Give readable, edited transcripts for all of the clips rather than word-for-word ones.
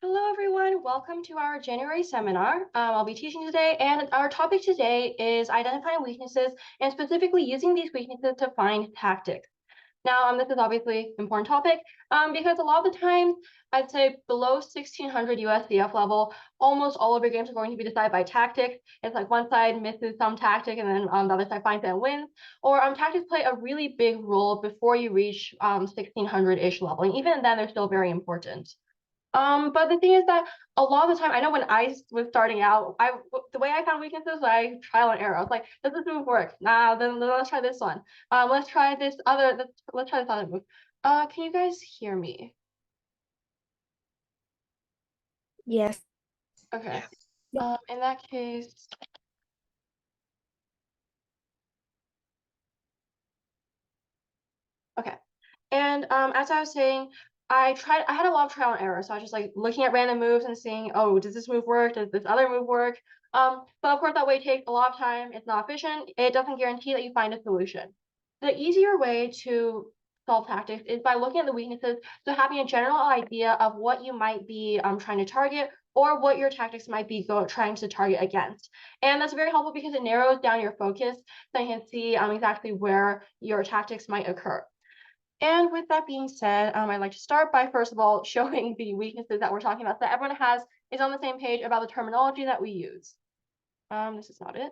Hello, everyone. Welcome to our January seminar. I'll be teaching today, and our topic today is identifying weaknesses and specifically using these weaknesses to find tactics. Now, this is obviously an important topic because a lot of the time, I'd say below 1600 USDF level, almost all of your games are going to be decided by tactics. It's like one side misses some tactic and then the other side finds it and wins. Or tactics play a really big role before you reach 1600-ish level. And even then, they're still very important. But the thing is that a lot of the time, I know when I was starting out, the way I found weaknesses, I trial and error. I was like, does this move work? Nah, then let's try this one. Let's try this other. Let's try this other move. Can you guys hear me? Yes. Okay. In that case. Okay. And as I was saying, I had a lot of trial and error. So I was just like looking at random moves and seeing, oh, does this move work? Does this other move work? But of course, that way takes a lot of time. It's not efficient. It doesn't guarantee that you find a solution. The easier way to solve tactics is by looking at the weaknesses. So having a general idea of what you might be trying to target or what your tactics might be trying to target against. And that's very helpful because it narrows down your focus so you can see exactly where your tactics might occur. And with that being said, I'd like to start by first of all showing the weaknesses that we're talking about so that everyone is on the same page about the terminology that we use. This is not it.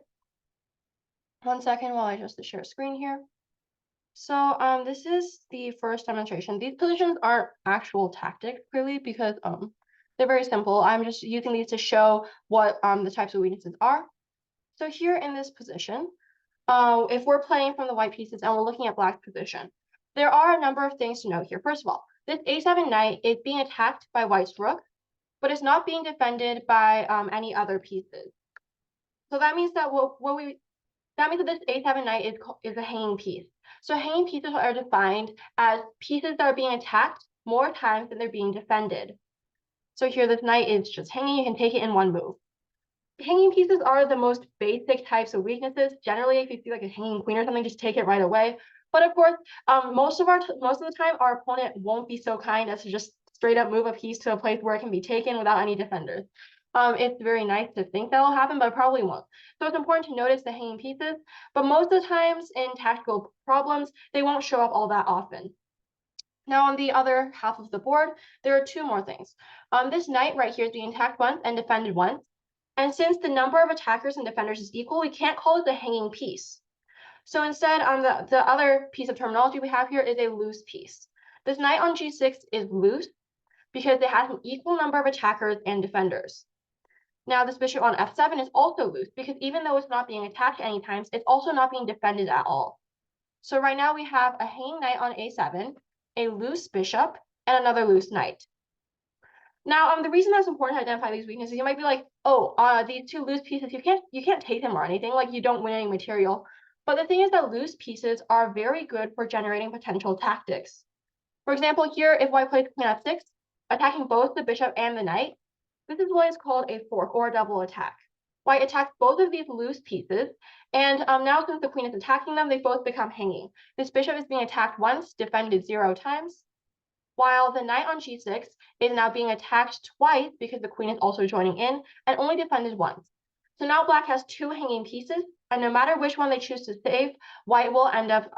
1 second while I adjust the share screen here. So this is the first demonstration. These positions aren't actual tactics clearly because they're very simple. I'm just using these to show what the types of weaknesses are. So here in this position, if we're playing from the white pieces and we're looking at black's position, there are a number of things to note here. First of all, this a7 knight is being attacked by white's rook, but it's not being defended by any other pieces. So that means that this a7 knight is a hanging piece. So hanging pieces are defined as pieces that are being attacked more times than they're being defended. So here this knight is just hanging. You can take it in one move. Hanging pieces are the most basic types of weaknesses. Generally, if you see like a hanging queen or something, just take it right away. But of course, most of the time, our opponent won't be so kind as to just straight up move a piece to a place where it can be taken without any defenders. It's very nice to think that'll happen, but it probably won't. So it's important to notice the hanging pieces. But most of the times in tactical problems, they won't show up all that often. Now on the other half of the board, there are two more things. This knight right here is being attacked once and defended once. And since the number of attackers and defenders is equal, we can't call it the hanging piece. So instead, the other piece of terminology we have here is a loose piece. This knight on g6 is loose because it has an equal number of attackers and defenders. Now this bishop on f7 is also loose because even though it's not being attacked any times, it's also not being defended at all. So right now we have a hanging knight on a7, a loose bishop, and another loose knight. Now, the reason that's important to identify these weaknesses, you might be like, oh, these two loose pieces, you can't take them or anything, like you don't win any material. But the thing is that loose pieces are very good for generating potential tactics. For example, here, if white plays queen f6, attacking both the bishop and the knight, this is what is called a fork or a double attack. White attacks both of these loose pieces, and now since the queen is attacking them, they both become hanging. This bishop is being attacked once, defended 0 times, while the knight on g6 is now being attacked twice because the queen is also joining in and only defended once. So now black has two hanging pieces, and no matter which one they choose to save, white will end up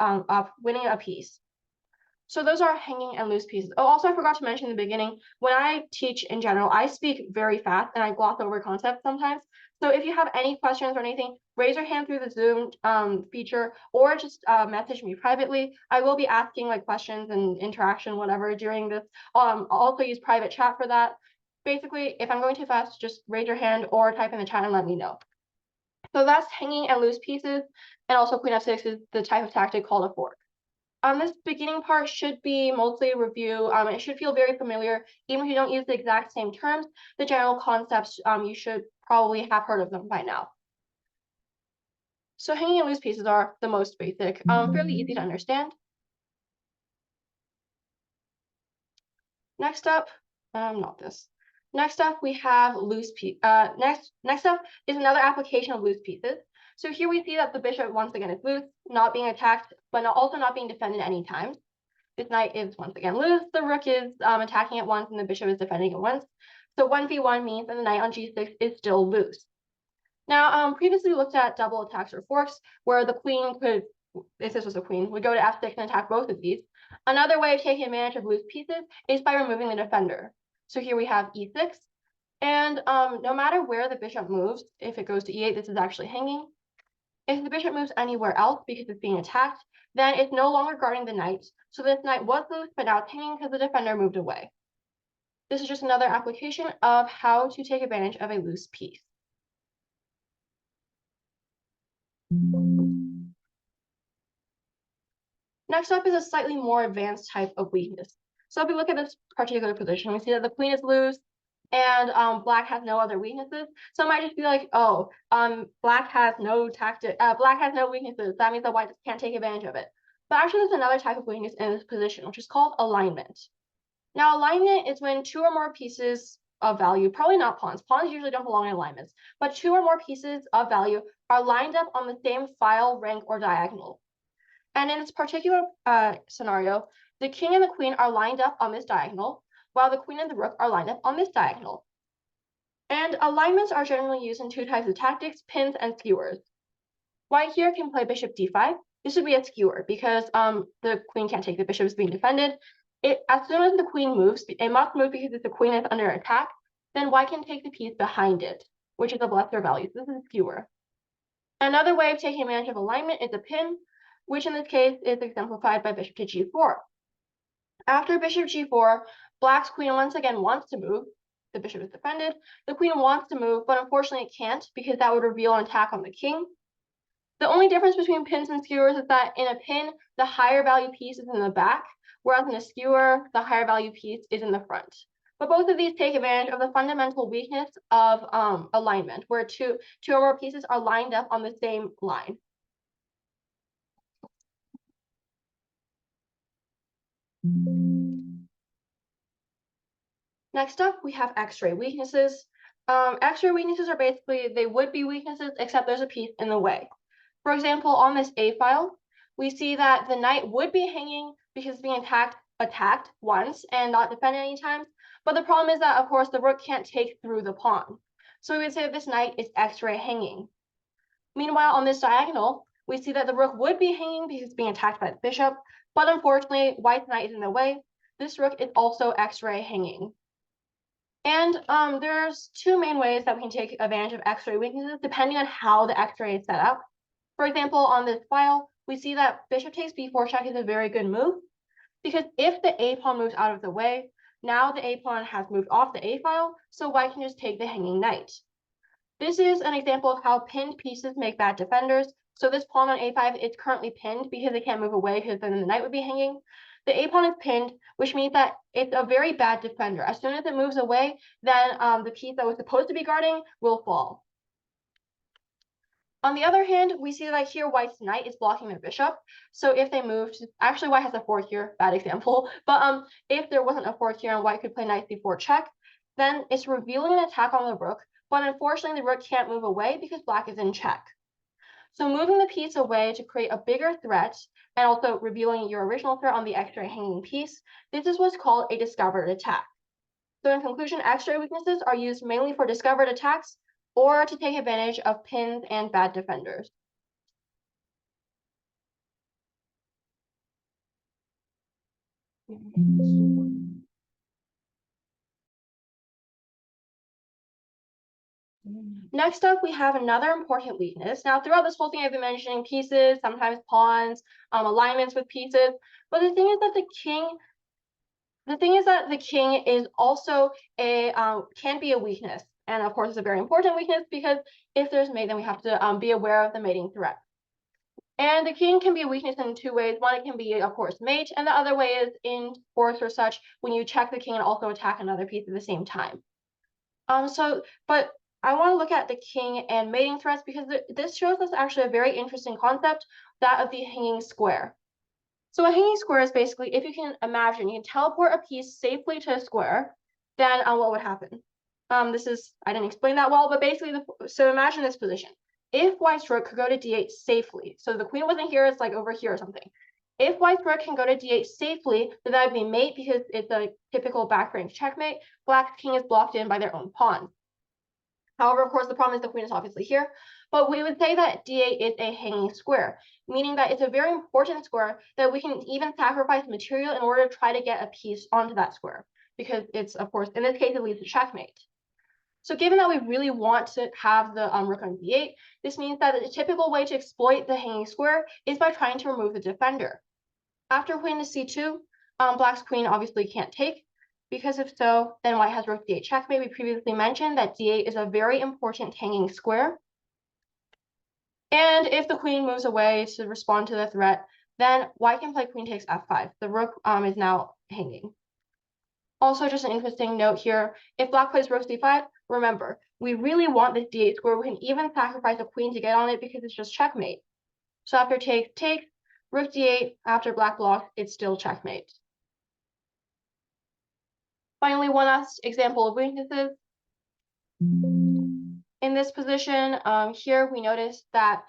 winning a piece. So those are hanging and loose pieces. Oh, also I forgot to mention in the beginning, when I teach in general, I speak very fast and I gloss over concepts sometimes. So if you have any questions or anything, raise your hand through the Zoom feature or just message me privately. I will be asking like questions and interaction, whatever, during this. I'll also use private chat for that. Basically, if I'm going too fast, just raise your hand or type in the chat and let me know. So that's hanging and loose pieces. And also queen f6 is the type of tactic called a fork. This beginning part should be mostly a review. It should feel very familiar. Even if you don't use the exact same terms, the general concepts, you should probably have heard of them by now. So hanging and loose pieces are the most basic, fairly easy to understand. Next up, not this. Next up, we have loose piece. Next up is another application of loose pieces. So here we see that the bishop once again is loose, not being attacked, but also not being defended any time. This knight is once again loose. The rook is attacking it once, and the bishop is defending it once. So 1v1 means that the knight on g6 is still loose. Now, previously we looked at double attacks or forks, where the queen could, if this was a queen, would go to f6 and attack both of these. Another way of taking advantage of loose pieces is by removing the defender. So here we have e6, and no matter where the bishop moves, if it goes to e8, this is actually hanging. If the bishop moves anywhere else because it's being attacked, then it's no longer guarding the knight. So this knight was loose, but now it's hanging because the defender moved away. This is just another application of how to take advantage of a loose piece. Next up is a slightly more advanced type of weakness. So if we look at this particular position, we see that the queen is loose and black has no other weaknesses. So it might just be like, oh, black has no weaknesses. That means that white can't take advantage of it. But actually, there's another type of weakness in this position, which is called alignment. Now, alignment is when two or more pieces of value, probably not pawns. Pawns usually don't belong in alignments, but two or more pieces of value are lined up on the same file, rank, or diagonal. And in this particular scenario, the king and the queen are lined up on this diagonal, while the queen and the rook are lined up on this diagonal. And alignments are generally used in two types of tactics, pins and skewers. White here can play bishop d5. This would be a skewer because the queen can't take the bishop is being defended. As soon as the queen moves, it must move because if the queen is under attack, then white can take the piece behind it, which is of lesser value. So this is a skewer. Another way of taking advantage of alignment is a pin, which in this case is exemplified by bishop to g4. After bishop g4, black's queen once again wants to move. The bishop is defended. The queen wants to move, but unfortunately it can't because that would reveal an attack on the king. The only difference between pins and skewers is that in a pin, the higher value piece is in the back, whereas in a skewer, the higher value piece is in the front. But both of these take advantage of the fundamental weakness of alignment, where two or more pieces are lined up on the same line. Next up, we have X-ray weaknesses. X-ray weaknesses are basically, they would be weaknesses, except there's a piece in the way. For example, on this A file, we see that the knight would be hanging because it's being attacked once and not defended any times. But the problem is that, of course, the rook can't take through the pawn. So we would say that this knight is X-ray hanging. Meanwhile, on this diagonal, we see that the rook would be hanging because it's being attacked by the bishop. But unfortunately, white's knight is in the way. This rook is also X-ray hanging. And there's two main ways that we can take advantage of X-ray weaknesses depending on how the X-ray is set up. For example, on this file, we see that bishop takes b4 check is a very good move because if the a pawn moves out of the way, now the a pawn has moved off the a file, so white can just take the hanging knight. This is an example of how pinned pieces make bad defenders. So this pawn on a5 is currently pinned because it can't move away because then the knight would be hanging. The a pawn is pinned, which means that it's a very bad defender. As soon as it moves away, then the piece that was supposed to be guarding will fall. On the other hand, we see that here white's knight is blocking their bishop. So if they moved, actually white has a fork here, bad example. But if there wasn't a fork here and white could play knight c4 check, then it's revealing an attack on the rook. But unfortunately, the rook can't move away because black is in check. So moving the piece away to create a bigger threat and also revealing your original threat on the X-ray hanging piece, this is what's called a discovered attack. So in conclusion, X-ray weaknesses are used mainly for discovered attacks or to take advantage of pins and bad defenders. Next up, we have another important weakness. Now, throughout this whole thing, I've been mentioning pieces, sometimes pawns, alignments with pieces. But the thing is that the king is also can be a weakness. And of course, it's a very important weakness because if there's mate, then we have to be aware of the mating threat. And the king can be a weakness in two ways. One, it can be, of course, mate, and the other way is in force or such when you check the king and also attack another piece at the same time. But I want to look at the king and mating threats because this shows us actually a very interesting concept, that of the hanging square. So a hanging square is basically, if you can imagine, you can teleport a piece safely to a square, then what would happen? I didn't explain that well, but basically, so imagine this position. If white's rook could go to d8 safely, so the queen wasn't here, it's like over here or something. If white's rook can go to d8 safely, then that would be mate because it's a typical back range checkmate. Black's king is blocked in by their own pawn. However, of course, the problem is the queen is obviously here, but we would say that d8 is a hanging square, meaning that it's a very important square that we can even sacrifice material in order to try to get a piece onto that square, because it's, of course, in this case, it leads to checkmate. So given that we really want to have the rook on d8, this means that the typical way to exploit the hanging square is by trying to remove the defender. After queen to c2, black's queen obviously can't take, because if so, then white has rook d8 checkmate. We previously mentioned that d8 is a very important hanging square. And if the queen moves away to respond to the threat, then white can play queen takes f5. The rook is now hanging. Also, just an interesting note here, if black plays rook c5, remember, we really want this d8 square. We can even sacrifice a queen to get on it because it's just checkmate. So after take, rook d8, after black blocks, it's still checkmate. Finally, one last example of weaknesses. In this position, here we notice that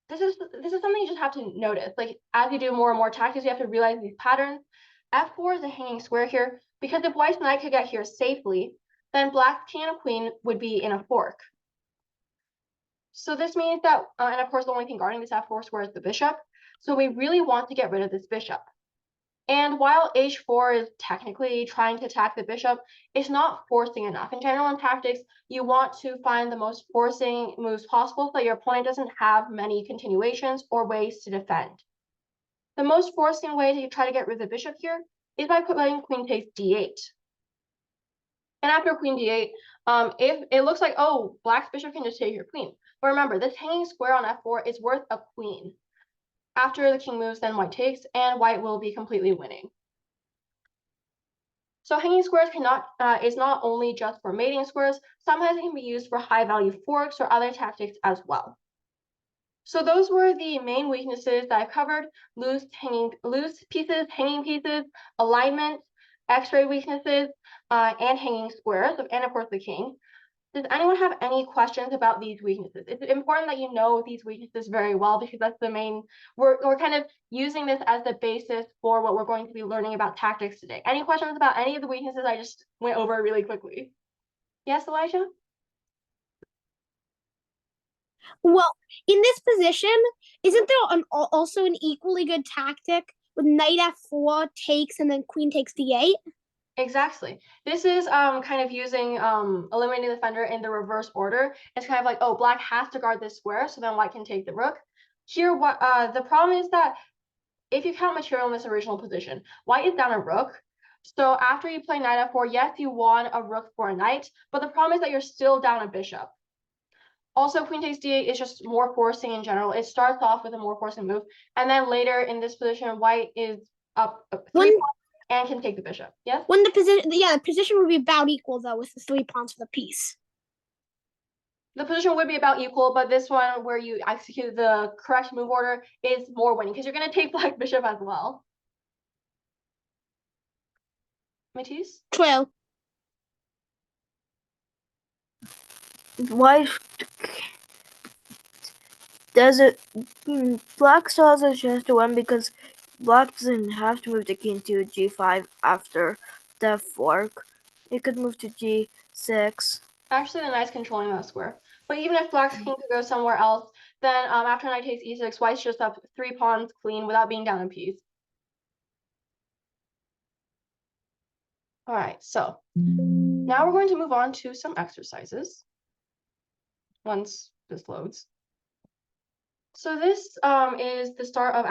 this is something you just have to notice. Like, as you do more and more tactics, you have to realize these patterns. f4 is a hanging square here, because if white's knight could get here safely, then black's king and queen would be in a fork. So this means that, and of course, the only thing guarding this f4 square is the bishop. So we really want to get rid of this bishop. And while h4 is technically trying to attack the bishop, it's not forcing enough. In general, in tactics, you want to find the most forcing moves possible so that your opponent doesn't have many continuations or ways to defend. The most forcing way to try to get rid of the bishop here is by playing queen takes d8. And after queen d8, if it looks like, oh, black's bishop can just take your queen. But remember, this hanging square on f4 is worth a queen. After the king moves, then white takes, and white will be completely winning. So hanging squares is not only just for mating squares, sometimes it can be used for high-value forks or other tactics as well. So those were the main weaknesses that I covered: loose pieces, hanging pieces, alignment, X-ray weaknesses, and hanging squares, and of course the king. Does anyone have any questions about these weaknesses? It's important that you know these weaknesses very well, because that's the main, we're kind of using this as the basis for what we're going to be learning about tactics today. Any questions about any of the weaknesses I just went over really quickly? Yes, Elijah? Well, in this position, isn't there also an equally good tactic with knight f4 takes and then queen takes d8? Exactly. This is kind of using eliminating the defender in the reverse order. It's kind of like, oh, black has to guard this square, so then white can take the rook. Here, what the problem is that if you count material in this original position, white is down a rook. So after you play knight f4, yes, you won a rook for a knight, but the problem is that you're still down a bishop. Also, queen takes d8 is just more forcing in general. It starts off with a more forcing move, and then later in this position, white is up 3 pawns and can take the bishop. Yes? When the position would be about equal, though, with the 3 pawns for the piece. The position would be about equal, but this one where you execute the correct move order is more winning, because you're going to take black bishop as well. Matisse? True. White does it. Black still has a chance to win because black doesn't have to move the king to g5 after the fork. It could move to g6. Actually, the knight's controlling that square. But even if black's king could go somewhere else, then after knight takes e6, white's just up 3 pawns clean without being down a piece. All right, so now we're going to move on to some exercises once this loads. So this is the start of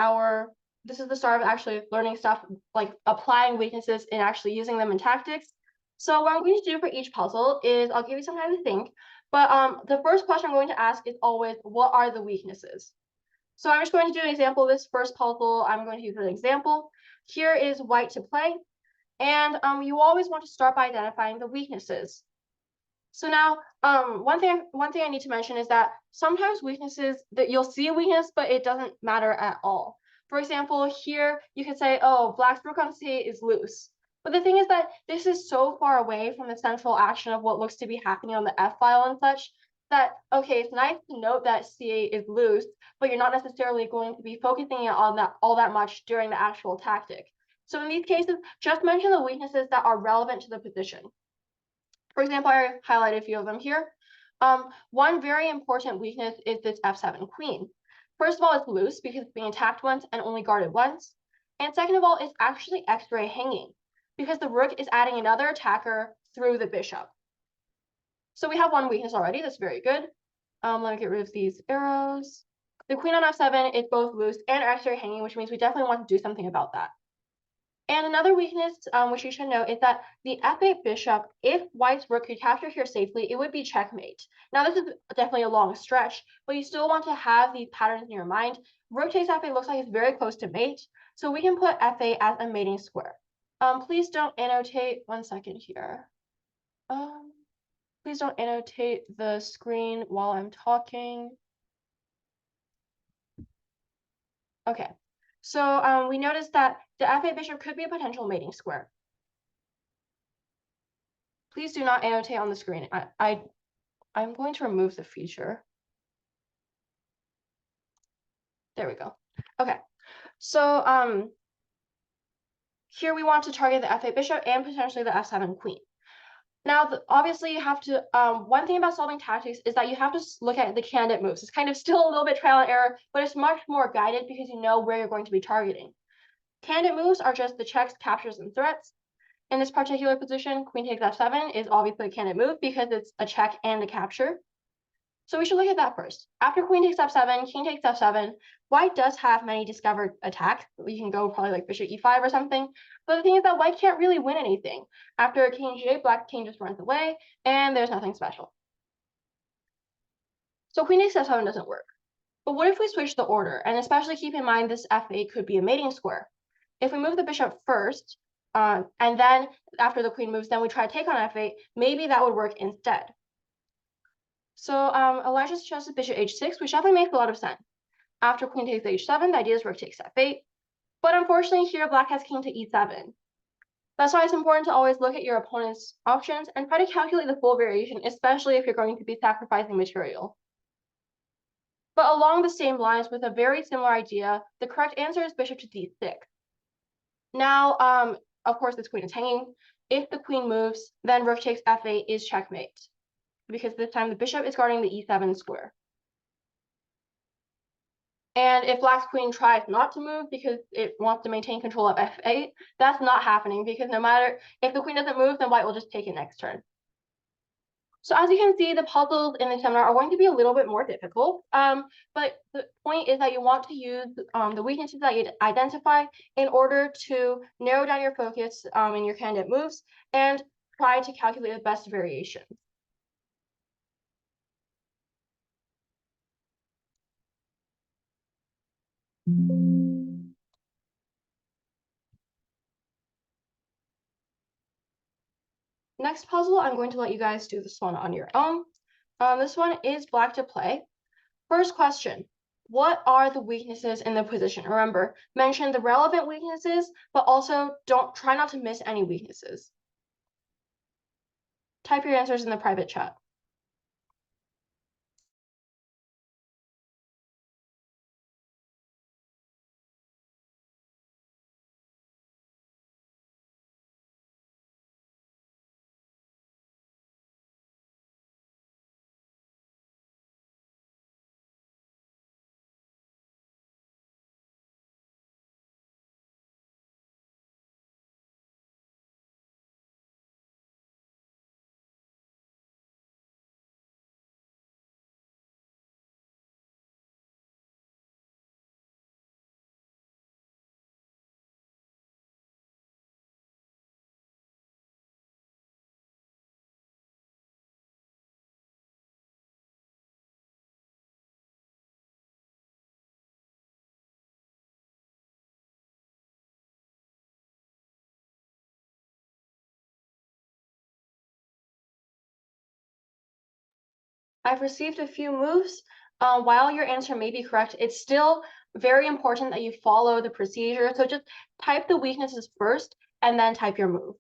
actually learning stuff, like applying weaknesses and actually using them in tactics. So what I'm going to do for each puzzle is I'll give you some time to think, but the first question I'm going to ask is always, what are the weaknesses? So I'm just going to do an example of this first puzzle. I'm going to use an example. Here is white to play, and you always want to start by identifying the weaknesses. So now, one thing I need to mention is that sometimes weaknesses, that you'll see a weakness, but it doesn't matter at all. For example, here you could say, oh, black's rook on c8 is loose. But the thing is that this is so far away from the central action of what looks to be happening on the f file and such that, okay, it's nice to note that c8 is loose, but you're not necessarily going to be focusing on that all that much during the actual tactic. So in these cases, just mention the weaknesses that are relevant to the position. For example, I highlighted a few of them here. One very important weakness is this f7 queen. First of all, it's loose because it's being attacked once and only guarded once. And second of all, it's actually x-ray hanging because the rook is adding another attacker through the bishop. So we have one weakness already. That's very good. Let me get rid of these arrows. The queen on f7 is both loose and x-ray hanging, which means we definitely want to do something about that. And another weakness, which you should know, is that the f8 bishop, if white's rook could capture here safely, it would be checkmate. Now, this is definitely a long stretch, but you still want to have these patterns in your mind. Rook takes f8 looks like it's very close to mate, so we can put f8 as a mating square. Please don't annotate, one second here. Please don't annotate the screen while I'm talking. Okay, so we noticed that the f8 bishop could be a potential mating square. Please do not annotate on the screen. I'm going to remove the feature. There we go. Okay, so here we want to target the f8 bishop and potentially the f7 queen. Now, obviously, you have to, one thing about solving tactics is that you have to look at the candidate moves. It's kind of still a little bit trial and error, but it's much more guided because you know where you're going to be targeting. Candidate moves are just the checks, captures, and threats. In this particular position, queen takes f7 is obviously a candidate move because it's a check and a capture. So we should look at that first. After queen takes f7, king takes f7, white does have many discovered attacks. We can go probably like bishop e5 or something. But the thing is that white can't really win anything. After king g8, black king just runs away, and there's nothing special. So queen takes f7 doesn't work. But what if we switch the order? And especially keep in mind this f8 could be a mating square. If we move the bishop first, and then after the queen moves, then we try to take on f8, maybe that would work instead. So Elijah suggested bishop h6, which definitely makes a lot of sense. After queen takes h7, the idea is rook takes f8. But unfortunately here, black has king to e7. That's why it's important to always look at your opponent's options and try to calculate the full variation, especially if you're going to be sacrificing material. But along the same lines with a very similar idea, the correct answer is bishop to d6. Now, of course, this queen is hanging. If the queen moves, then rook takes f8 is checkmate, because this time the bishop is guarding the e7 square. And if black's queen tries not to move because it wants to maintain control of f8, that's not happening because no matter if the queen doesn't move, then white will just take it next turn. So as you can see, the puzzles in the seminar are going to be a little bit more difficult. But the point is that you want to use the weaknesses that you identify in order to narrow down your focus in your candidate moves and try to calculate the best variation. Next puzzle, I'm going to let you guys do this one on your own. This one is black to play. First question, what are the weaknesses in the position? Remember, mention the relevant weaknesses, but also try not to miss any weaknesses. Type your answers in the private chat. I've received a few moves. While your answer may be correct, it's still very important that you follow the procedure. So just type the weaknesses first and then type your move.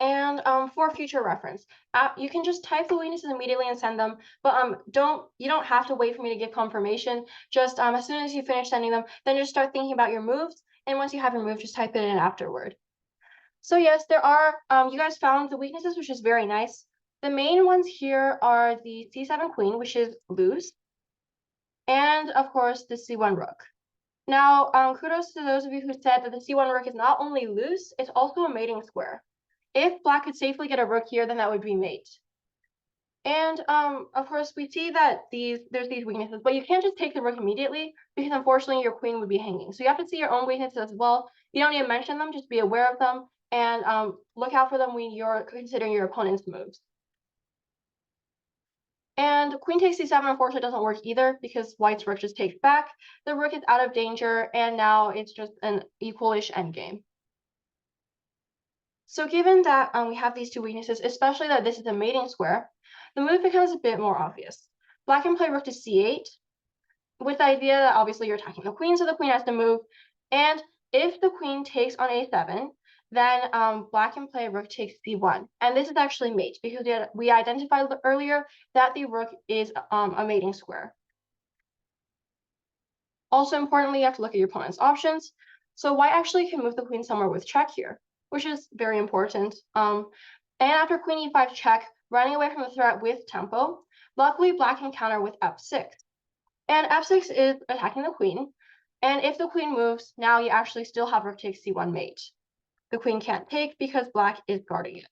And for future reference, you can just type the weaknesses immediately and send them, but you don't have to wait for me to give confirmation. Just as soon as you finish sending them, then just start thinking about your moves, and once you have your move, just type it in afterward. So yes, there are, you guys found the weaknesses, which is very nice. The main ones here are the c7 queen, which is loose, and of course the c1 rook. Now, kudos to those of you who said that the c1 rook is not only loose, it's also a mating square. If black could safely get a rook here, then that would be mate. And of course, we see that there's these weaknesses, but you can't just take the rook immediately because unfortunately your queen would be hanging. So you have to see your own weaknesses as well. You don't need to mention them, just be aware of them and look out for them when you're considering your opponent's moves. And queen takes c7 unfortunately doesn't work either because white's rook just takes back. The rook is out of danger, and now it's just an equalish endgame. So given that we have these two weaknesses, especially that this is a mating square, the move becomes a bit more obvious. Black can play rook to c8, with the idea that obviously you're attacking the queen, so the queen has to move. And if the queen takes on a7, then black can play rook takes c1. And this is actually mate, because we identified earlier that the rook is a mating square. Also importantly, you have to look at your opponent's options. So white actually can move the queen somewhere with check here, which is very important. And after queen e5 check, running away from the threat with tempo, luckily black can counter with f6. And f6 is attacking the queen. And if the queen moves, now you actually still have rook takes c1 mate. The queen can't take because black is guarding it.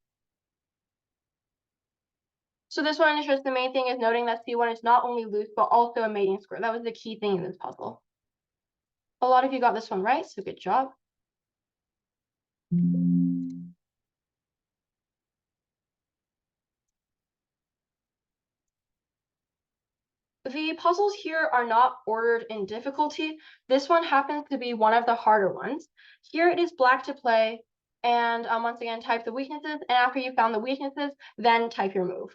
So this one is just the main thing is noting that c1 is not only loose, but also a mating square. That was the key thing in this puzzle. A lot of you got this one right, so good job. The puzzles here are not ordered in difficulty. This one happens to be one of the harder ones. Here it is black to play, and once again, type the weaknesses, and after you found the weaknesses, then type your move.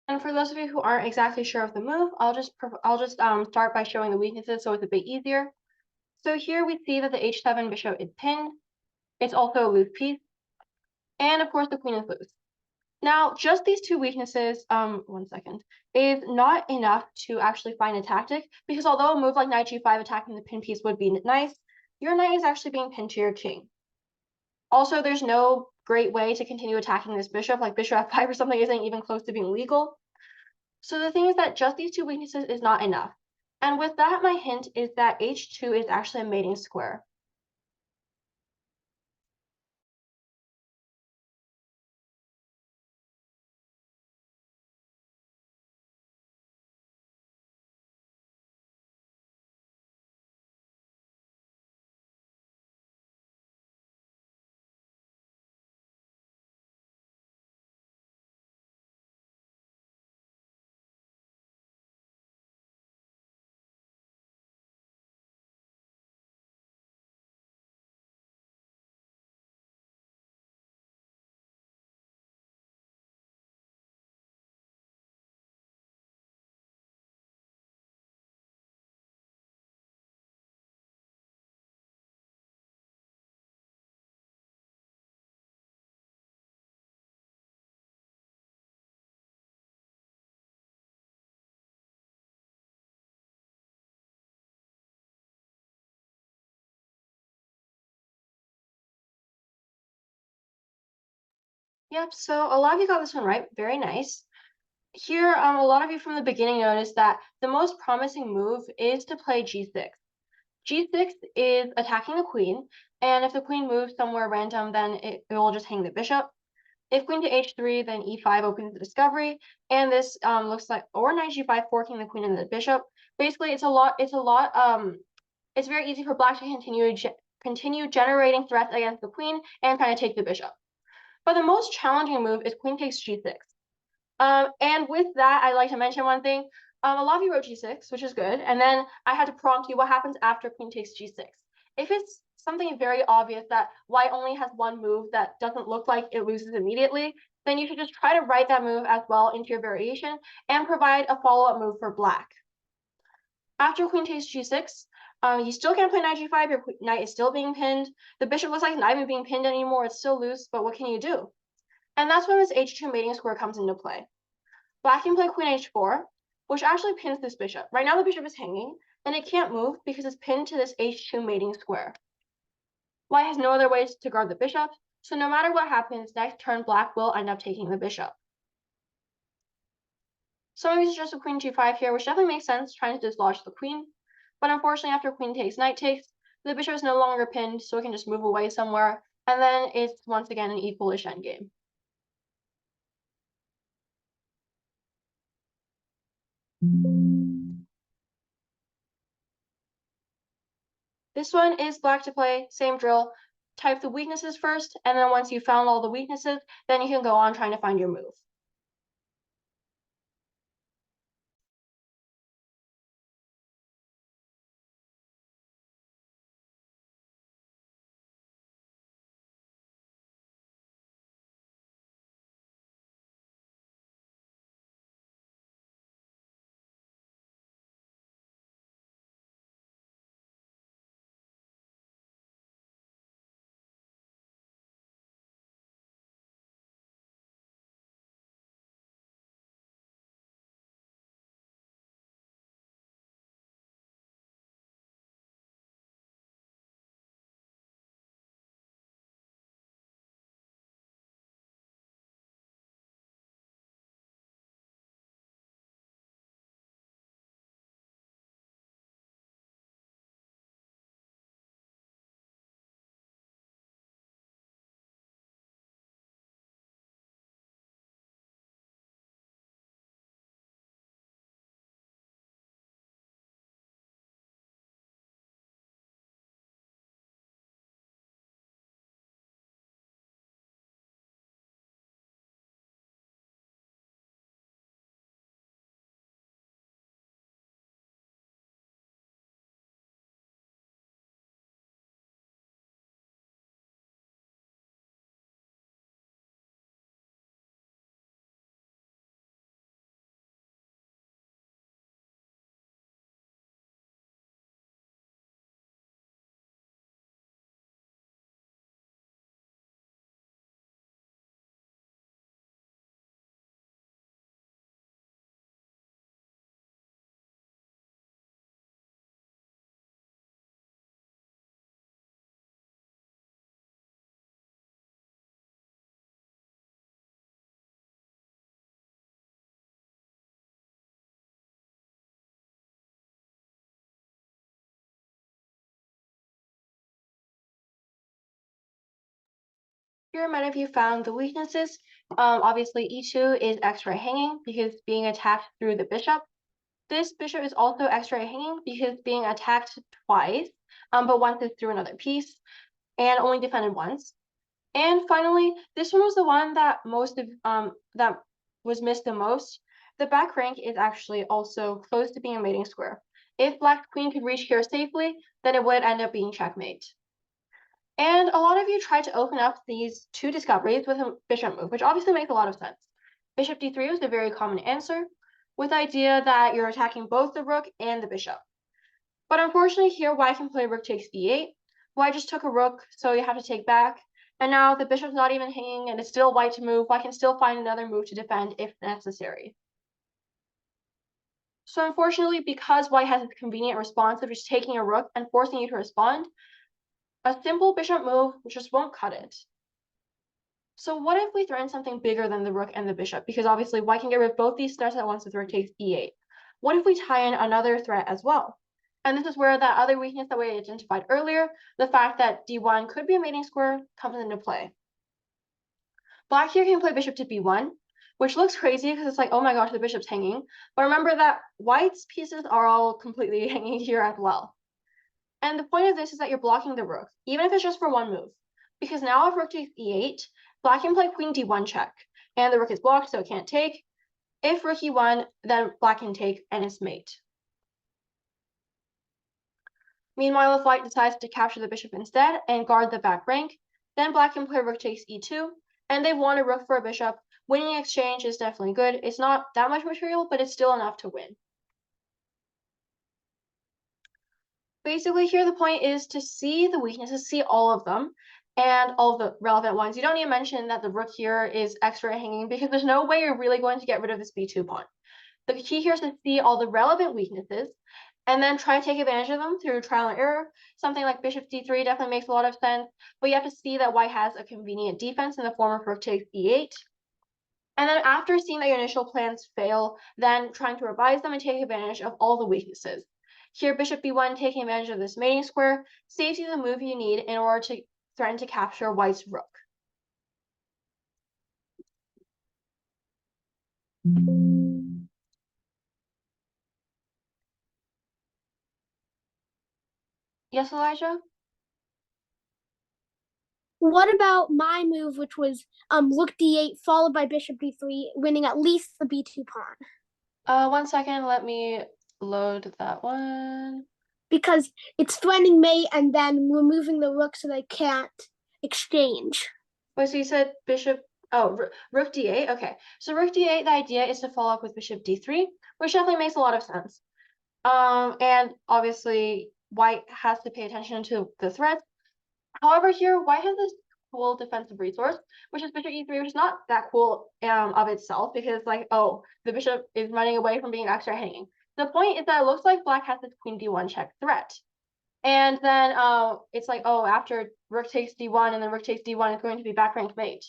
And for those of you who aren't exactly sure of the move, I'll just start by showing the weaknesses so it's a bit easier. So here we see that the h7 bishop is pinned. It's also a loose piece. And of course the queen is loose. Now, just these two weaknesses, one second, is not enough to actually find a tactic, because although a move like knight g5 attacking the pin piece would be nice, your knight is actually being pinned to your king. Also, there's no great way to continue attacking this bishop, like bishop f5 or something isn't even close to being legal. So the thing is that just these two weaknesses is not enough. And with that, my hint is that h2 is actually a mating square. Yep, so a lot of you got this one right. Very nice. Here, a lot of you from the beginning noticed that the most promising move is to play g6. G6 is attacking the queen, and if the queen moves somewhere random, then it will just hang the bishop. If queen to h3, then e5 opens the discovery, and this looks like, or knight g5 forking the queen and the bishop. Basically, it's very easy for black to continue generating threats against the queen and trying to take the bishop. But the most challenging move is queen takes g6. And with that, I'd like to mention one thing. A lot of you wrote g6, which is good, and then I had to prompt you what happens after queen takes g6. If it's something very obvious that white only has one move that doesn't look like it loses immediately, then you should just try to write that move as well into your variation and provide a follow-up move for black. After queen takes g6, you still can't play knight g5, your knight is still being pinned. The bishop looks like it's not even being pinned anymore, it's still loose, but what can you do? And that's when this h2 mating square comes into play. Black can play queen h4, which actually pins this bishop. Right now the bishop is hanging, and it can't move because it's pinned to this h2 mating square. White has no other ways to guard the bishop, so no matter what happens, next turn black will end up taking the bishop. Some of you suggested queen g5 here, which definitely makes sense, trying to dislodge the queen. But unfortunately, after queen takes, knight takes, the bishop is no longer pinned, so it can just move away somewhere, and then it's once again an equal-ish endgame. This one is black to play, same drill. Type the weaknesses first, and then once you've found all the weaknesses, then you can go on trying to find your move. Here, many of you found the weaknesses. Obviously, e2 is x-ray hanging because being attacked through the bishop. This bishop is also x-ray hanging because being attacked twice, but once is through another piece, and only defended once. And finally, this one was the one that that was missed the most. The back rank is actually also close to being a mating square. If black queen could reach here safely, then it would end up being checkmate. And a lot of you tried to open up these two discoveries with a bishop move, which obviously makes a lot of sense. Bishop d3 was a very common answer, with the idea that you're attacking both the rook and the bishop. But unfortunately here, white can play rook takes d8. White just took a rook, so you have to take back. And now the bishop's not even hanging, and it's still white to move. White can still find another move to defend if necessary. So unfortunately, because white has a convenient response of just taking a rook and forcing you to respond, a simple bishop move just won't cut it. So what if we threaten something bigger than the rook and the bishop? Because obviously white can get rid of both these threats at once if the rook takes e8. What if we tie in another threat as well? And this is where that other weakness that we identified earlier, the fact that d1 could be a mating square, comes into play. Black here can play bishop to b1, which looks crazy because it's like, oh my gosh, the bishop's hanging. But remember that white's pieces are all completely hanging here as well. And the point of this is that you're blocking the rook, even if it's just for one move. Because now if rook takes e8, black can play queen d1 check. And the rook is blocked, so it can't take. If rook e1, then black can take and it's mate. Meanwhile, if white decides to capture the bishop instead and guard the back rank, then black can play rook takes e2, and they want a rook for a bishop. Winning exchange is definitely good. It's not that much material, but it's still enough to win. Basically, here the point is to see the weaknesses, see all of them, and all of the relevant ones. You don't need to mention that the rook here is extra hanging because there's no way you're really going to get rid of this b2 pawn. The key here is to see all the relevant weaknesses and then try to take advantage of them through trial and error. Something like bishop d3 definitely makes a lot of sense, but you have to see that white has a convenient defense in the form of rook takes e8. And then after seeing that your initial plans fail, then trying to revise them and take advantage of all the weaknesses. Here, bishop b1 taking advantage of this mating square saves you the move you need in order to threaten to capture white's rook. Yes, Elijah? What about my move, which was rook d8 followed by bishop d3, winning at least the b2 pawn? 1 second, let me load that one. Because it's threatening mate and then removing the rook so they can't exchange. Wait, so you said bishop, oh, rook d8, okay. So rook d8, the idea is to follow up with bishop d3, which definitely makes a lot of sense. And obviously white has to pay attention to the threats. However, here white has this cool defensive resource, which is bishop e3, which is not that cool of itself because like, oh, the bishop is running away from being extra hanging. The point is that it looks like black has this queen d1 check threat. And then it's like, oh, after rook takes d1 and then rook takes d1, it's going to be back rank mate.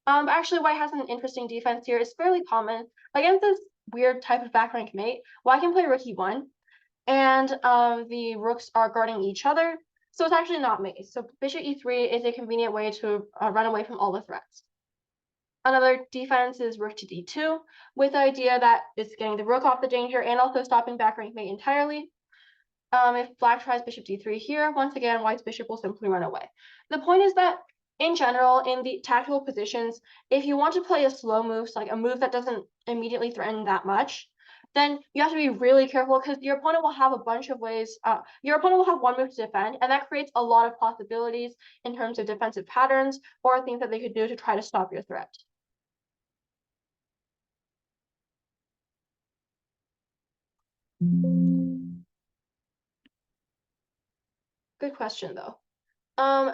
Actually, white has an interesting defense here. It's fairly common against this weird type of back rank mate. White can play rook e1, and the rooks are guarding each other, so it's actually not mate. So bishop e3 is a convenient way to run away from all the threats. Another defense is rook to d2, with the idea that it's getting the rook off the danger and also stopping back rank mate entirely. If black tries bishop d3 here, once again, white's bishop will simply run away. The point is that, in general, in the tactical positions, if you want to play a slow move, so like a move that doesn't immediately threaten that much, then you have to be really careful because your opponent will have a bunch of ways. Your opponent will have one move to defend, and that creates a lot of possibilities in terms of defensive patterns or things that they could do to try to stop your threat. Good question, though.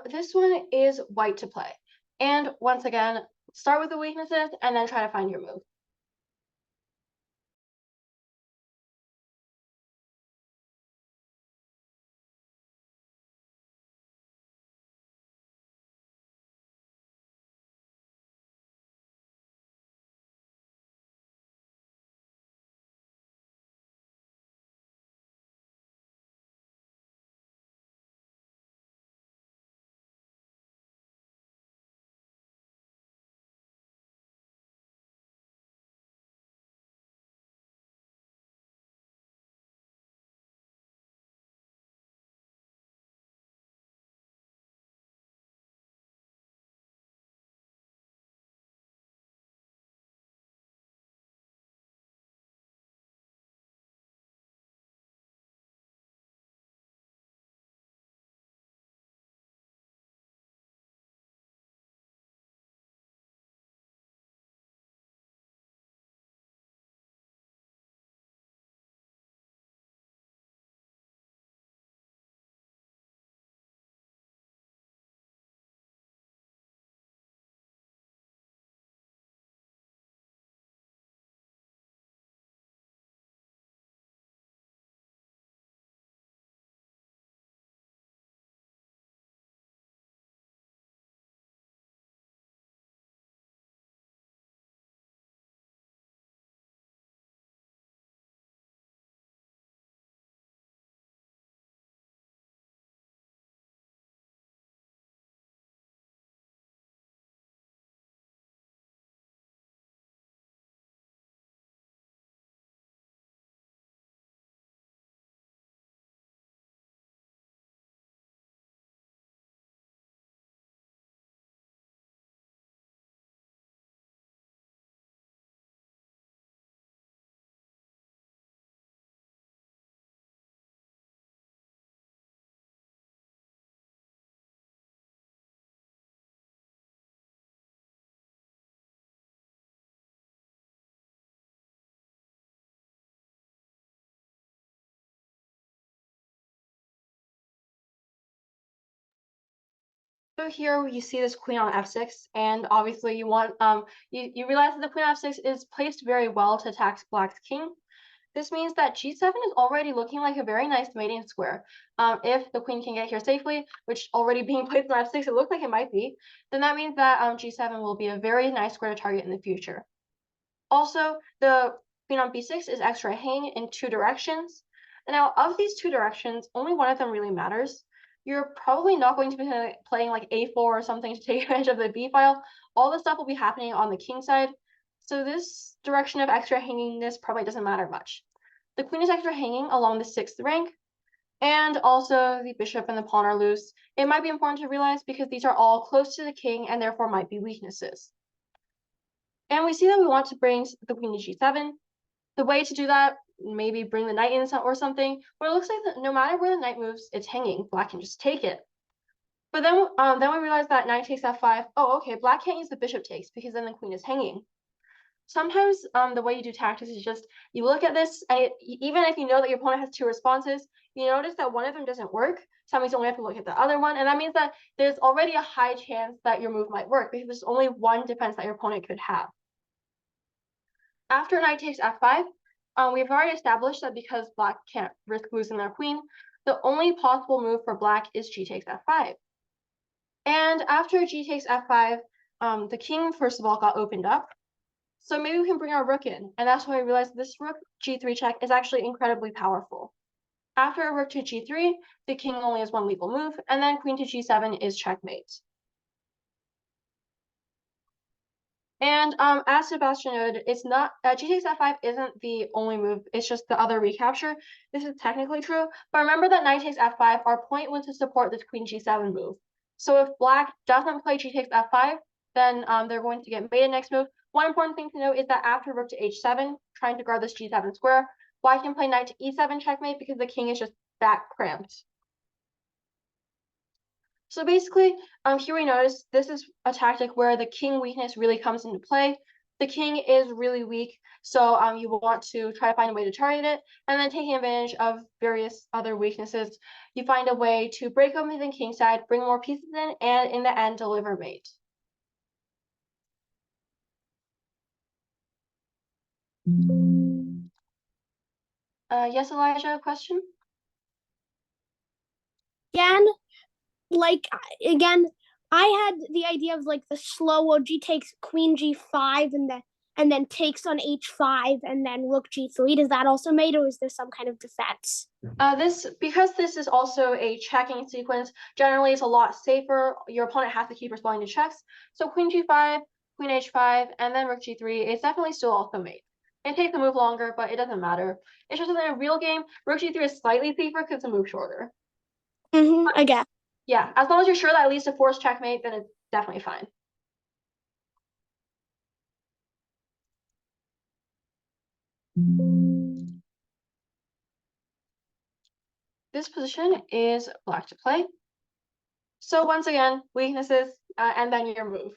This one is white to play. And once again, start with the weaknesses and then try to find your move. So here you see this queen on f6, and obviously you want you realize that the queen on f6 is placed very well to attack black's king. This means that g7 is already looking like a very nice mating square. If the queen can get here safely, which already being placed on f6, it looks like it might be, then that means that g7 will be a very nice square to target in the future. Also, the queen on b6 is extra hanging in two directions. Now, of these two directions, only one of them really matters. You're probably not going to be playing like a4 or something to take advantage of the b file. All the stuff will be happening on the king side. So this direction of extra hangingness probably doesn't matter much. The queen is extra hanging along the 6th rank, and also the bishop and the pawn are loose. It might be important to realize because these are all close to the king and therefore might be weaknesses. And we see that we want to bring the queen to g7. The way to do that, maybe bring the knight in or something, but it looks like that no matter where the knight moves, it's hanging. Black can just take it. But then we realize that knight takes f5. Oh, okay, black can't use the bishop takes because then the queen is hanging. Sometimes the way you do tactics is just you look at this, and even if you know that your opponent has two responses, you notice that one of them doesn't work. So that means you only have to look at the other one, and that means that there's already a high chance that your move might work because there's only one defense that your opponent could have. After knight takes f5, we've already established that because black can't risk losing their queen, the only possible move for black is g takes f5. And after g takes f5, the king, first of all, got opened up. So maybe we can bring our rook in, and that's why I realized this rook g3 check is actually incredibly powerful. After a rook to g3, the king only has one legal move, and then queen to g7 is checkmate. And as Sebastian noted, it's not g takes f5 isn't the only move. It's just the other recapture. This is technically true, but remember that knight takes f5. Our point was to support this queen g7 move. So if black doesn't play g takes f5, then they're going to get mated next move. One important thing to note is that after rook to h7, trying to guard this g7 square, black can play knight to e7 checkmate because the king is just that cramped. So basically, here we notice this is a tactic where the king weakness really comes into play. The king is really weak, so you want to try to find a way to target it, and then taking advantage of various other weaknesses, you find a way to break open the king side, bring more pieces in, and in the end, deliver mate. Yes, Elijah, question? Again, like again, I had the idea of like the slow g takes queen g5 and then takes on h5 and then rook g3. Does that also mate, or is there some kind of defense? Because this is also a checking sequence, generally it's a lot safer. Your opponent has to keep responding to checks. So queen g5, queen h5, and then rook g3 is definitely still also mate. It takes a move longer, but it doesn't matter. It's just that in a real game, rook g3 is slightly safer because it's a move shorter. I guess. Yeah, as long as you're sure that at least a forced checkmate, then it's definitely fine. This position is black to play. So once again, weaknesses, and then your move.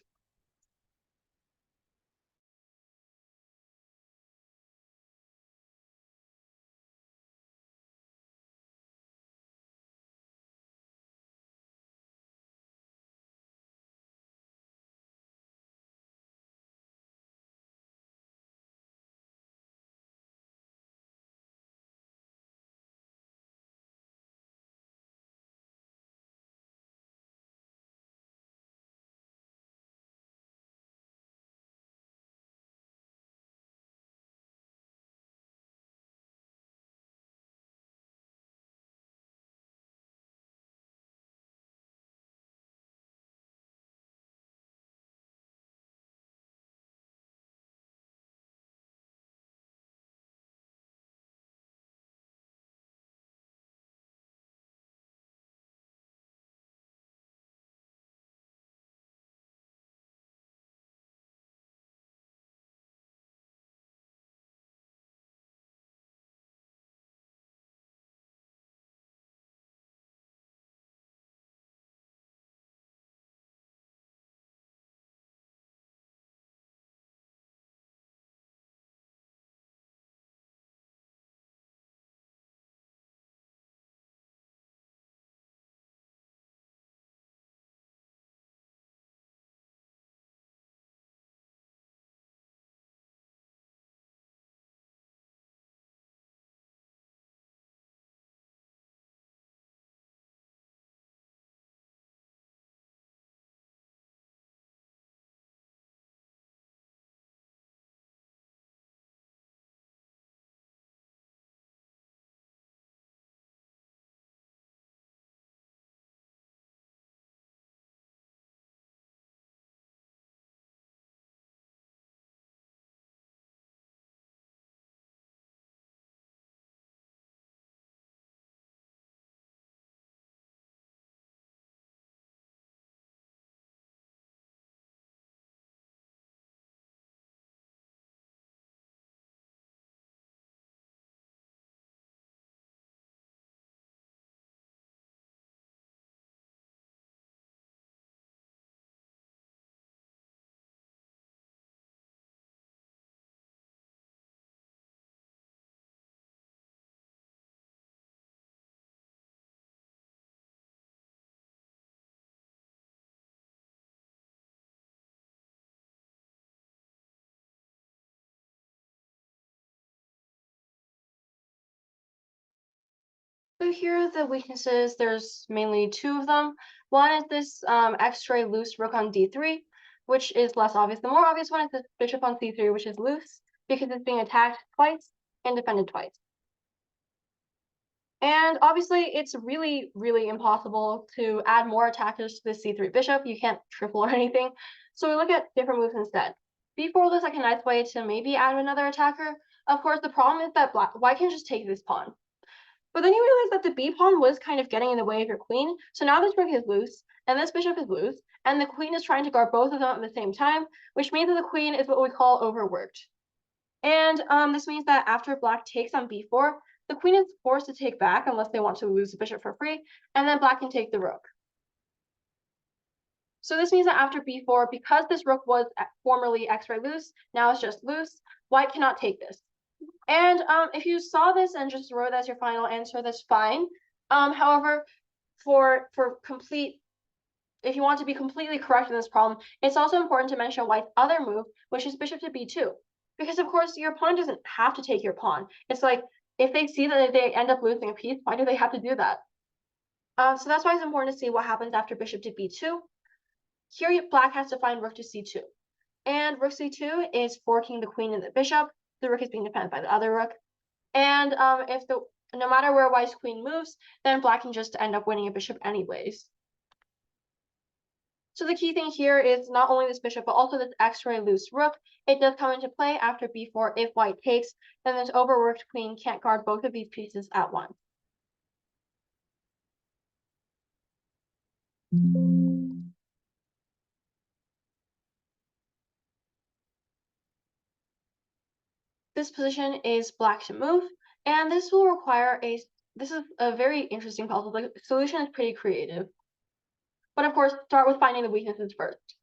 So here are the weaknesses. There's mainly two of them. One is this X-ray loose rook on d3, which is less obvious. The more obvious one is this bishop on c3, which is loose because it's being attacked twice and defended twice. And obviously, it's really, really impossible to add more attackers to the c3 bishop. You can't triple or anything. So we look at different moves instead. b4 looks like a nice way to maybe add another attacker. Of course, the problem is that white can just take this pawn. But then you realize that the b pawn was kind of getting in the way of your queen. So now this rook is loose, and this bishop is loose, and the queen is trying to guard both of them at the same time, which means that the queen is what we call overworked. And this means that after black takes on b4, the queen is forced to take back unless they want to lose the bishop for free, and then black can take the rook. So this means that after b4, because this rook was formerly x-ray loose, now it's just loose, white cannot take this. And if you saw this and just wrote as your final answer, that's fine. However, if you want to be completely correct in this problem, it's also important to mention white's other move, which is bishop to b2. Because of course, your opponent doesn't have to take your pawn. It's like, if they see that they end up losing a piece, why do they have to do that? So that's why it's important to see what happens after bishop to b2. Here, black has to find rook to c2. And rook c2 is forking the queen and the bishop. The rook is being defended by the other rook. And no matter where white's queen moves, then black can just end up winning a bishop anyways. So the key thing here is not only this bishop, but also this x-ray loose rook. It does come into play after b4 if white takes, then this overworked queen can't guard both of these pieces at once. This position is black to move, and this will require this is a very interesting puzzle. The solution is pretty creative. But of course, start with finding the weaknesses first.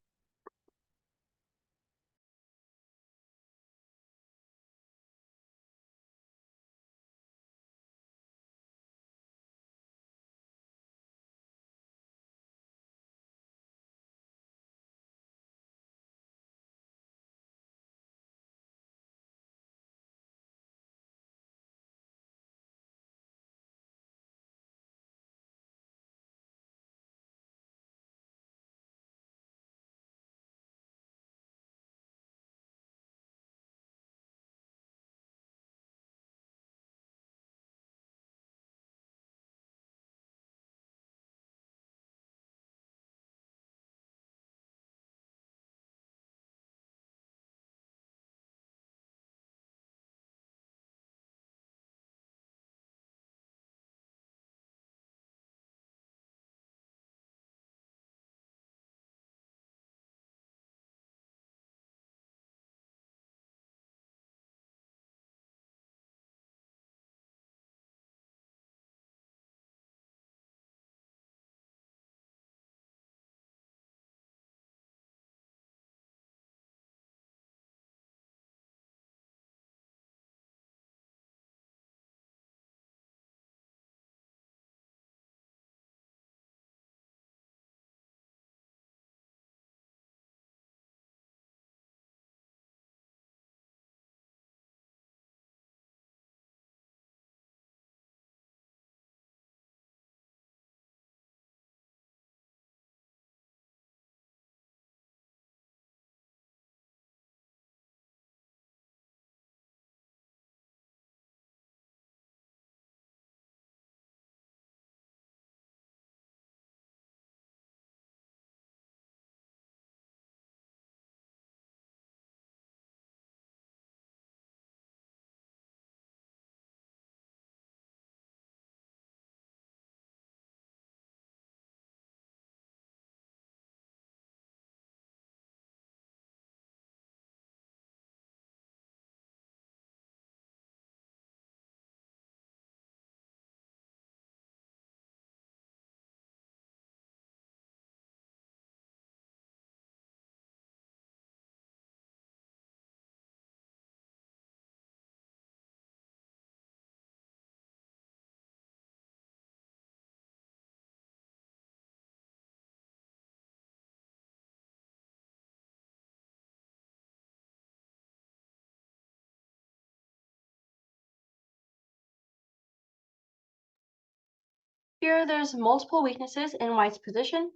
here there's multiple weaknesses in white's position.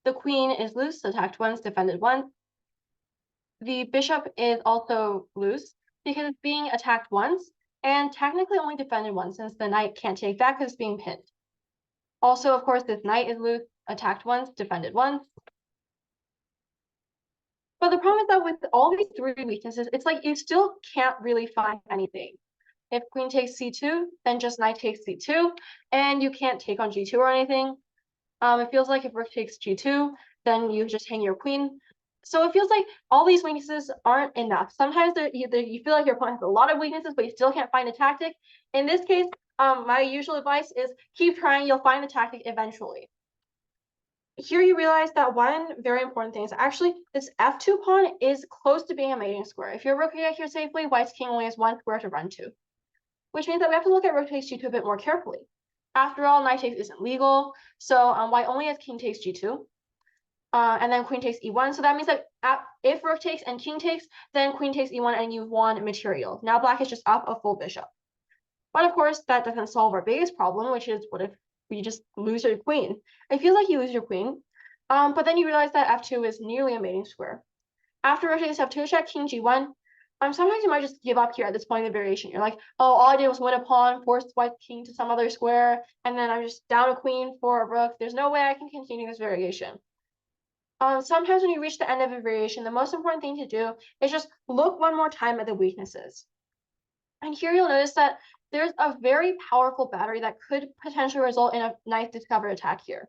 The queen is loose, attacked once, defended once. The bishop is also loose because it's being attacked once and technically only defended once since the knight can't take that because it's being pinned. Also, of course, this knight is loose, attacked once, defended once. But the problem is that with all these three weaknesses, it's like you still can't really find anything. If queen takes c2, then just knight takes c2, and you can't take on g2 or anything. It feels like if rook takes g2, then you just hang your queen. So it feels like all these weaknesses aren't enough. Sometimes you feel like your opponent has a lot of weaknesses, but you still can't find a tactic. In this case, my usual advice is keep trying, you'll find the tactic eventually. Here you realize that one very important thing is actually this f2 pawn is close to being a mating square. If your rook can get here safely, white's king only has one square to run to, which means that we have to look at rook takes g2 a bit more carefully. After all, knight takes isn't legal, so white only has king takes g2, and then queen takes e1. So that means that if rook takes and king takes, then queen takes e1 and you've won material. Now black is just up a full bishop. But of course, that doesn't solve our biggest problem, which is what if we just lose your queen? It feels like you lose your queen, but then you realize that f2 is nearly a mating square. After rook takes f2 check, king g1, sometimes you might just give up here at this point in the variation. You're like, oh, all I did was win a pawn, force white king to some other square, and then I'm just down a queen for a rook. There's no way I can continue this variation. Sometimes when you reach the end of a variation, the most important thing to do is just look one more time at the weaknesses. And here you'll notice that there's a very powerful battery that could potentially result in a nice discovered attack here.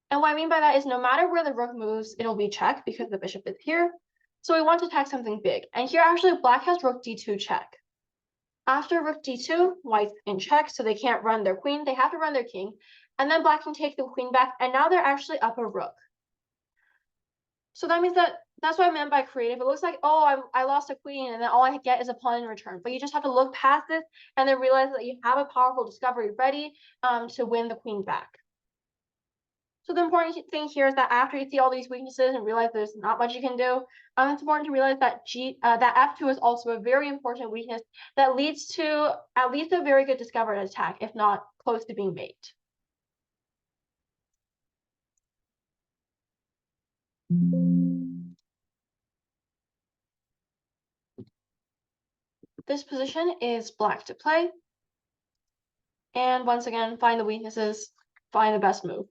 And what I mean by that is no matter where the rook moves, it'll be checked because the bishop is here. So we want to attack something big. And here actually black has rook d2 check. After rook d2, white's in check, so they can't run their queen. They have to run their king. And then black can take the queen back, and now they're actually up a rook. So that means that's what I meant by creative. It looks like, oh, I lost a queen, and then all I get is a pawn in return. But you just have to look past this and then realize that you have a powerful discovery ready to win the queen back. So the important thing here is that after you see all these weaknesses and realize there's not much you can do, it's important to realize that that f2 is also a very important weakness that leads to at least a very good discovered attack, if not close to being mate. This position is black to play. And once again, find the weaknesses, find the best move.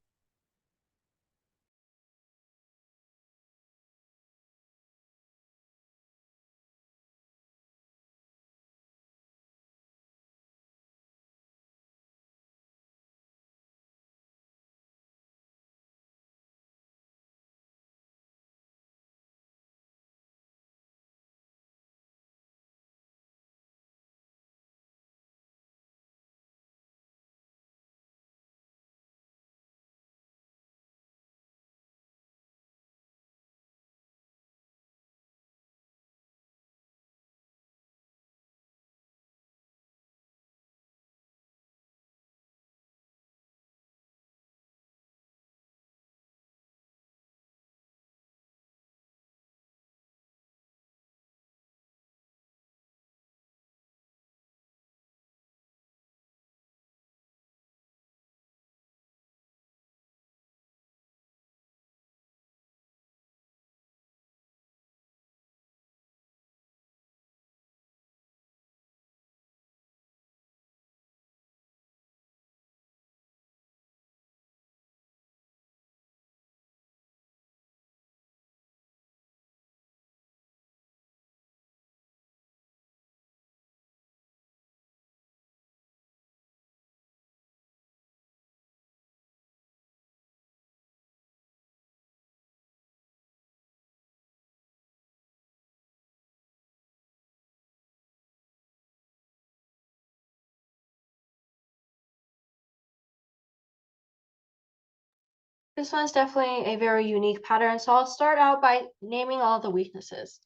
This one's definitely a very unique pattern, so I'll start out by naming all the weaknesses.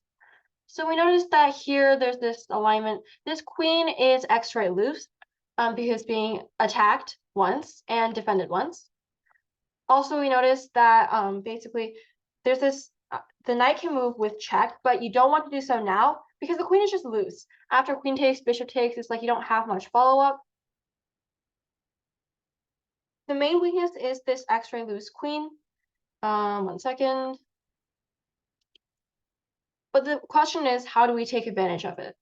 So we notice that here there's this alignment. This queen is x-ray loose because being attacked once and defended once. Also, we notice that basically there's this, the knight can move with check, but you don't want to do so now because the queen is just loose. After queen takes, bishop takes, it's like you don't have much follow-up. The main weakness is this X-ray loose queen. 1 second. But the question is, how do we take advantage of it?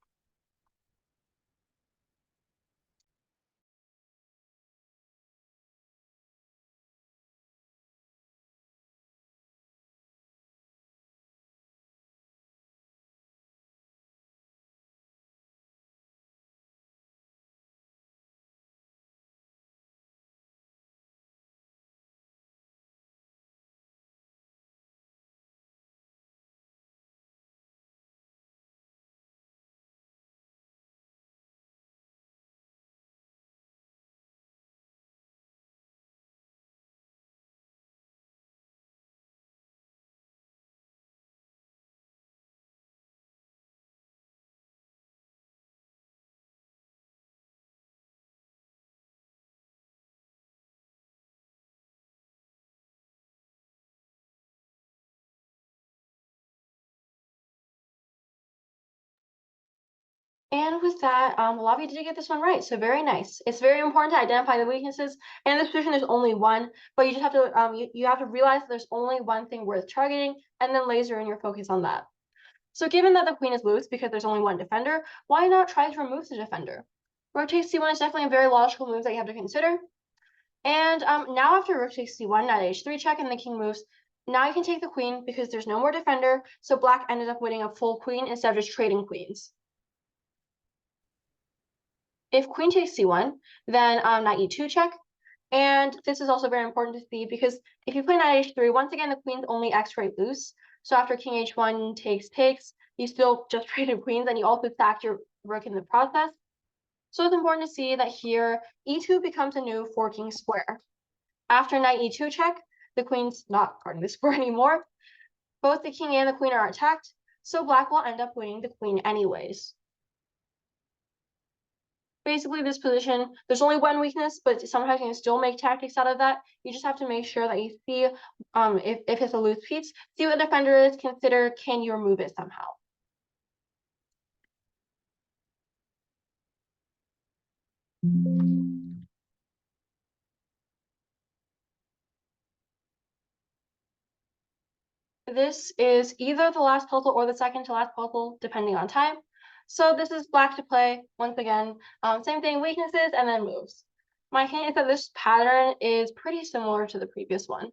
And with that, a lot of you did get this one right, so very nice. It's very important to identify the weaknesses. And in this position, there's only one, but you just have to you have to realize that there's only one thing worth targeting, and then laser in your focus on that. So given that the queen is loose because there's only one defender, why not try to remove the defender? Rook takes c1 is definitely a very logical move that you have to consider. And now after rook takes c1, knight h3 check, and the king moves, now you can take the queen because there's no more defender, so black ended up winning a full queen instead of just trading queens. If queen takes c1, then knight e2 check. And this is also very important to see because if you play knight h3, once again, the queen's only x-ray loose. So after king h1 takes, you still just traded queens and you also sacked your rook in the process. So it's important to see that here, e2 becomes a new forking square. After knight e2 check, the queen's not guarding the square anymore. Both the king and the queen are attacked, so black will end up winning the queen anyways. Basically, this position, there's only one weakness, but sometimes you can still make tactics out of that. You just have to make sure that you see if it's a loose piece, see what the defender is, consider can you remove it somehow. This is either the last puzzle or the second to last puzzle, depending on time. So this is black to play, once again. Same thing, weaknesses and then moves. My hint is that this pattern is pretty similar to the previous one.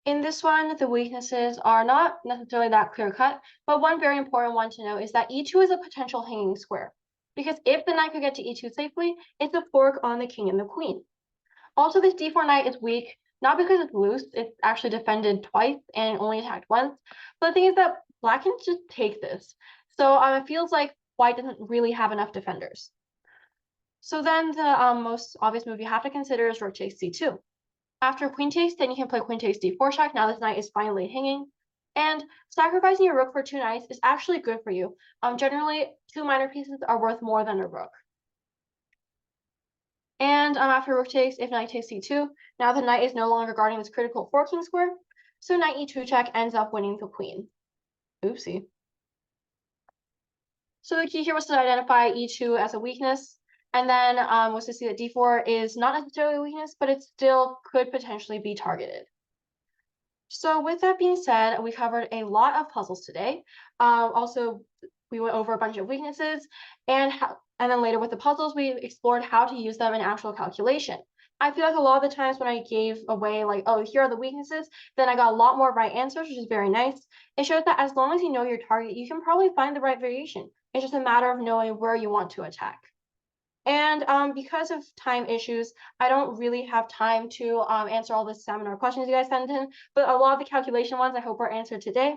In this one, the weaknesses are not necessarily that clear-cut, but one very important one to know is that e2 is a potential hanging square, because if the knight could get to e2 safely, it's a fork on the king and the queen. Also, this d4 knight is weak, not because it's loose, it's actually defended twice and only attacked once, but the thing is that black can just take this. So it feels like white doesn't really have enough defenders. So then the most obvious move you have to consider is rook takes c2. After queen takes, then you can play queen takes d4 check. Now this knight is finally hanging. And sacrificing your rook for 2 knights is actually good for you. Generally, 2 minor pieces are worth more than a rook. And after rook takes, if knight takes c2, now the knight is no longer guarding this critical 4-king square. So knight e2 check ends up winning the queen. Oopsie. So the key here was to identify e2 as a weakness. And then was to see that d4 is not necessarily a weakness, but it still could potentially be targeted. So with that being said, we covered a lot of puzzles today. Also, we went over a bunch of weaknesses, and then later with the puzzles, we explored how to use them in actual calculation. I feel like a lot of the times when I gave away like, oh, here are the weaknesses, then I got a lot more right answers, which is very nice. It shows that as long as you know your target, you can probably find the right variation. It's just a matter of knowing where you want to attack. And because of time issues, I don't really have time to answer all the seminar questions you guys sent in, but a lot of the calculation ones I hope are answered today.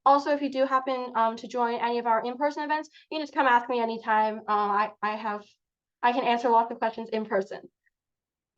Also, if you do happen to join any of our in-person events, you can just come ask me anytime. I can answer lots of questions in person.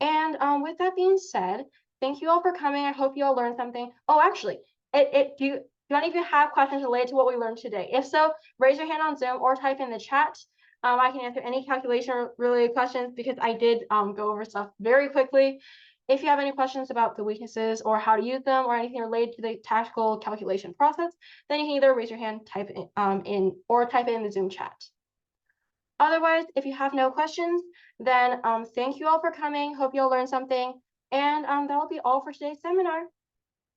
And with that being said, thank you all for coming. I hope you all learned something. Oh, actually, do any of you have questions related to what we learned today? If so, raise your hand on Zoom or type in the chat. I can answer any calculation related questions because I did go over stuff very quickly. If you have any questions about the weaknesses or how to use them or anything related to the tactical calculation process, then you can either raise your hand, type it or type it in the Zoom chat. Otherwise, if you have no questions, then thank you all for coming. Hope you all learned something. And that'll be all for today's seminar.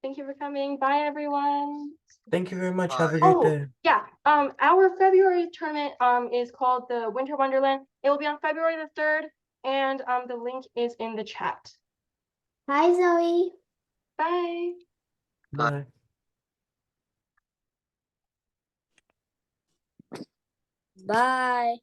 Thank you for coming. Bye, everyone. Thank you very much. Have a great day. Yeah. Our February tournament is called the Winter Wonderland. It will be on February the 3rd, and the link is in the chat. Hi, Zoe. Bye. Bye. Bye.